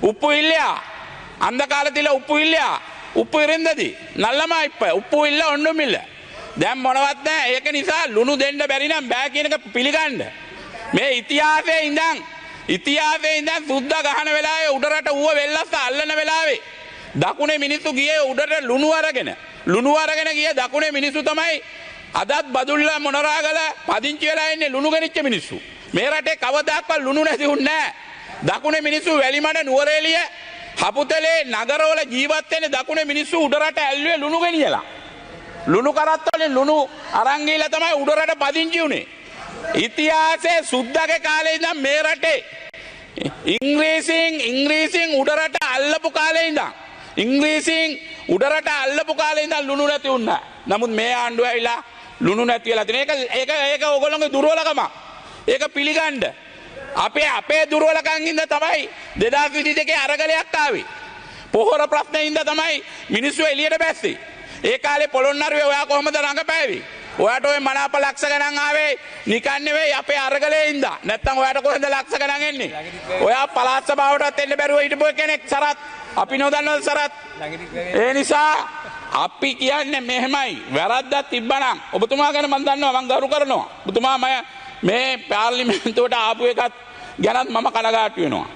ఉప్పు ఇల్ల அந்த காலத்துல உப்பு இல்ல உப்பு இருந்தது நல்லமா இப்ப உப்பு இல்ல ஒண்ணும் இல்ல දැන් මොනවත් නැහැ ඒක නිසා ලුණු දෙන්න බැරි නම් බෑ කියන එක පිළිගන්න මේ ඉතිහාසයේ ඉඳන් සුද්දා ගහන වෙලාවේ උඩරට ඌව වෙල්ලස්ස අල්ලන වෙලාවේ දකුණේ මිනිස්සු ගියේ උඩට ලුණු අරගෙන ගියේ දකුණේ මිනිස්සු තමයි අදත් බදුල්ලා මොනරාගල පදිංචි වෙලා ඉන්නේ ලුණු ගෙනිච්ච මිනිස්සු මේ රටේ කවදාක්වත් ලුණු නැති වුන්නේ නැහැ දකුණේ මිනිස්සු වැලිමඩ නුවරඑළිය හපුතලේ නගරවල ජීවත් වෙන දකුණේ මිනිස්සු උඩරට ඇල්ලුවේ ලුණු ගෙනියලා ලුණු කරත් වලින් ලුණු අරන් ගිහලා තමයි උඩරට පදිංචි උනේ ඉතිහාසයේ සුද්දාගේ කාලේ ඉඳන් මේ රටේ ඉංග්‍රීසින් උඩරට අල්ලපු කාලේ ඉඳන් ලුණු නැති වුණා නමුත් මේ ආණ්ඩුව ඇවිල්ලා ලුණු නැති වෙලා තියෙන ඒක ඕගොල්ලෝගේ දුර්වලකම ඒක පිළිගන්න අපේ දුර්වලකම් හින්දා තමයි 2022 අරගලයක් ආවේ පොහොර ප්‍රශ්නේ හින්දා තමයි මිනිස්සු එළියට බැස්සේ ඒ කාලේ පොළොන්නරුවේ ඔයා කොහමද රඟපෑවේ ඔයාට ඔය මනාප ලක්ෂ ගණන් ආවේ නිකන් නෙවෙයි අපේ අරගලේ හින්දා නැත්තම් ඔයාට කොහෙන්ද ලක්ෂ ගණන් එන්නේ ඔයා පළාත් සභාවටත් එන්න බැරුව හිටපු කෙනෙක් සරත් අපි නොදන්නවද සරත් ඒ නිසා අපි කියන්නේ මෙහෙමයි වැරද්දක් තිබ්බනම් ඔබතුමා ගැන මම දන්නවා මම ගරු කරනවා ඔබතුමා මේ පාර්ලිමේන්තුවට ආපු එකත් ගැනත් මම කනගාටු වෙනවා